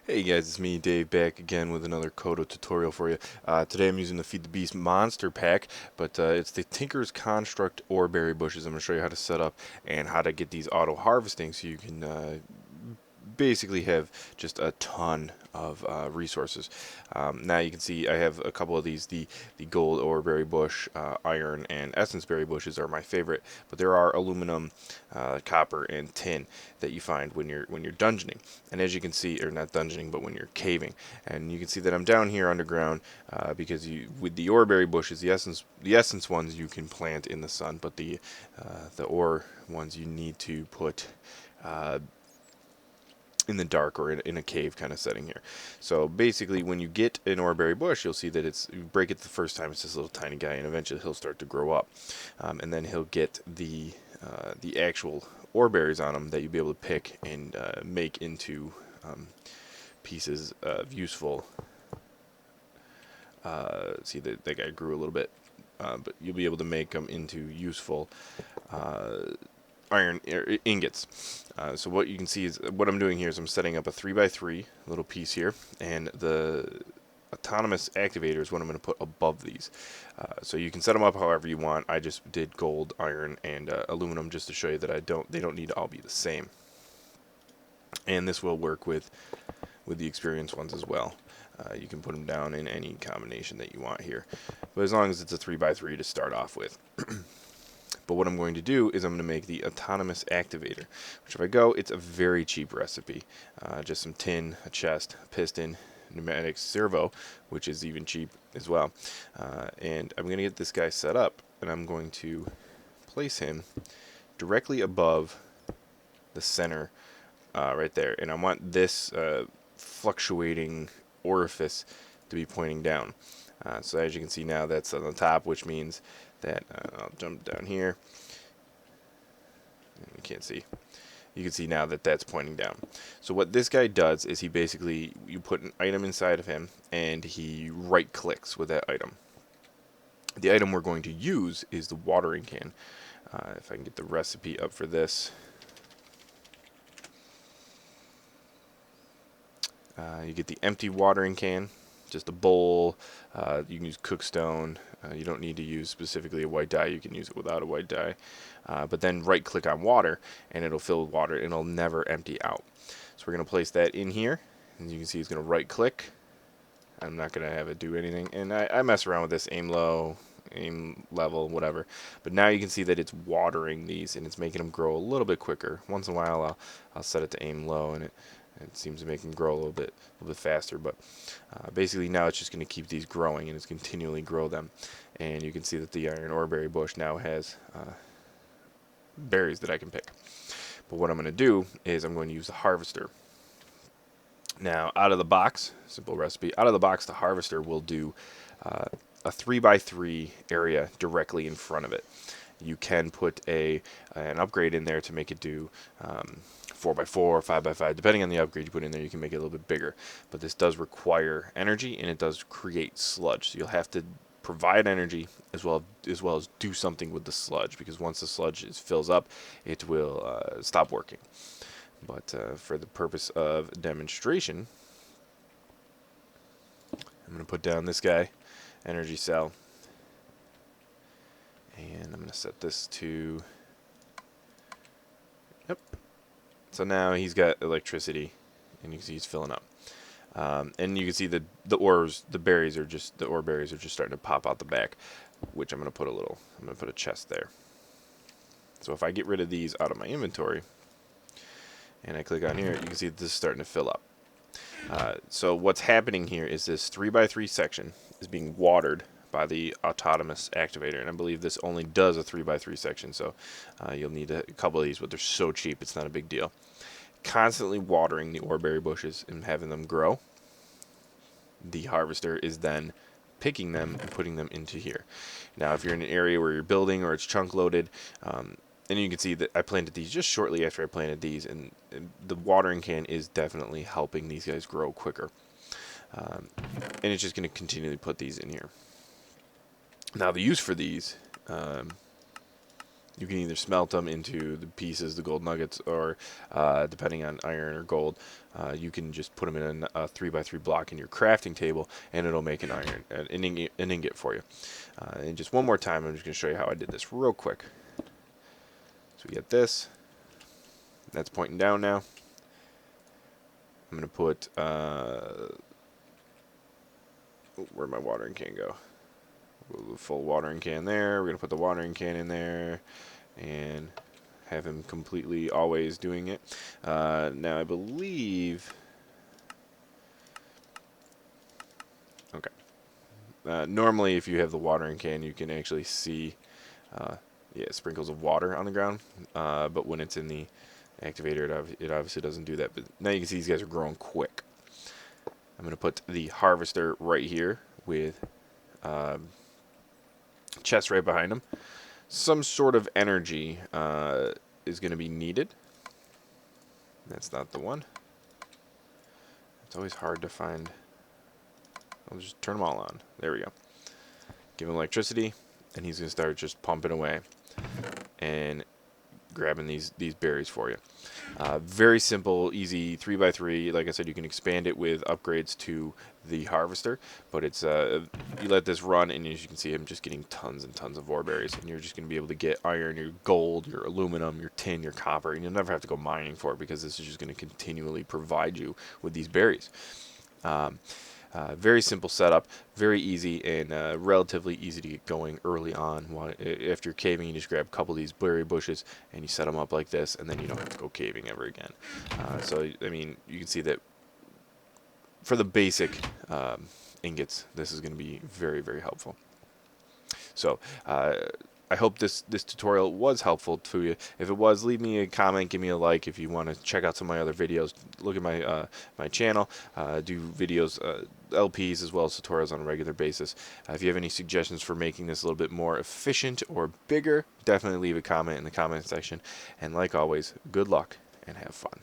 Hey guys, it's me, Dave, back again with another Kodo tutorial for you. Today I'm using the Feed the Beast Monster Pack, but it's the Tinker's Construct Oreberry bushes. I'm going to show you how to set up and how to get these auto harvesting so you can basically have just a ton of resources. Now you can see I have a couple of these. The gold Oreberry bush, iron, and essence berry bushes are my favorite, but there are aluminum, copper, and tin that you find when you're dungeoning. And as you can see, or not dungeoning, but when you're caving, and you can see that I'm down here underground because with the Oreberry bushes, the essence ones you can plant in the sun, but the ore ones you need to put in the dark or in a cave kind of setting here. So basically, when you get an Oreberry bush, you'll see that you break it the first time, it's this little tiny guy, and eventually he'll start to grow up, and then he'll get the actual Oreberries on him that you'll be able to pick and make into pieces of useful. See that guy grew a little bit, but you'll be able to make them into useful iron ingots. So what you can see is what I'm doing here is I'm setting up a 3x3 little piece here, and the autonomous activator is what I'm going to put above these. So you can set them up however you want. I just did gold, iron, and aluminum just to show you that they don't need to all be the same. And this will work with the experienced ones as well. You can put them down in any combination that you want here, but as long as it's a 3x3 to start off with. But what I'm going to do is I'm going to make the autonomous activator, which if I go, it's a very cheap recipe. Just some tin, a chest, a piston, pneumatic servo, which is even cheap as well. And I'm going to get this guy set up, and I'm going to place him directly above the center right there. And I want this fluctuating orifice to be pointing down. So as you can see now, that's on the top, which means that I'll jump down here. You can't see. You can see now that that's pointing down. So what this guy does is you put an item inside of him, and he right clicks with that item. The item we're going to use is the watering can. If I can get the recipe up for this. You get the empty watering can, just a bowl. You can use cookstone. You don't need to use specifically a white dye. You can use it without a white dye. But then right click on water, and it'll fill with water, and it'll never empty out. So we're going to place that in here. And you can see it's going to right click. I'm not going to have it do anything. And I mess around with this, aim low, aim level, whatever. But now you can see that it's watering these, and it's making them grow a little bit quicker. Once in a while I'll set it to aim low, and it seems to make them grow a little bit faster. But basically now it's just going to keep these growing, and it's continually grow them. And you can see that the iron oreberry bush now has berries that I can pick. But what I'm going to do is I'm going to use the harvester. Now, out of the box, simple recipe, out of the box, the harvester will do a 3x3 area directly in front of it. You can put an upgrade in there to make it do 4x4, 5x5, depending on the upgrade you put in there. You can make it a little bit bigger, but this does require energy, and it does create sludge. So you'll have to provide energy as well as do something with the sludge, because once the sludge fills up, it will stop working. But for the purpose of demonstration, I'm going to put down this guy, energy cell, and I'm going to set this to, yep. So now he's got electricity, and you can see he's filling up. And you can see the berries are just starting to pop out the back, which I'm going to put a chest there. So if I get rid of these out of my inventory, and I click on here, you can see this is starting to fill up. So what's happening here is this 3x3 section is being watered by the autonomous activator, and I believe this only does a 3x3 section, so you'll need a couple of these, but they're so cheap it's not a big deal. Constantly watering the oreberry bushes and having them grow. The harvester is then picking them and putting them into here. Now if you're in an area where you're building or it's chunk loaded, and you can see that I planted these just shortly after I planted these, and the watering can is definitely helping these guys grow quicker. And it's just going to continually put these in here. Now the use for these You can either smelt them into the pieces, the gold nuggets, or depending on iron or gold, you can just put them in a 3x3 block in your crafting table, and it'll make an ingot for you. And just one more time, I'm just going to show you how I did this real quick. So we get this. That's pointing down now. I'm going to put, where'd my watering can go? The full watering can there. We're going to put the watering can in there and have him completely always doing it. Now I believe, okay. Normally if you have the watering can, you can actually see sprinkles of water on the ground, but when it's in the activator, it obviously doesn't do that. But now you can see these guys are growing quick. I'm going to put the harvester right here with chest right behind him. Some sort of energy is going to be needed. That's not the one. It's always hard to find. I'll just turn them all on. There we go. Give him electricity, and he's going to start just pumping away and grabbing these berries for you. Very simple, easy 3x3. Like I said, you can expand it with upgrades to the harvester, but it's you let this run, and as you can see, I'm just getting tons and tons of Oreberries, and you're just going to be able to get iron, your gold, your aluminum, your tin, your copper, and you'll never have to go mining for it because this is just going to continually provide you with these berries. Very simple setup, very easy, and relatively easy to get going early on. After you're caving, you just grab a couple of these berry bushes and you set them up like this, and then you don't have to go caving ever again. So, I mean, you can see that for the basic ingots, this is going to be very, very helpful. So, I hope this tutorial was helpful to you. If it was, leave me a comment, give me a like. If you want to check out some of my other videos, look at my my channel. Do videos, LPs as well as tutorials on a regular basis. If you have any suggestions for making this a little bit more efficient or bigger, definitely leave a comment in the comment section. And like always, good luck and have fun.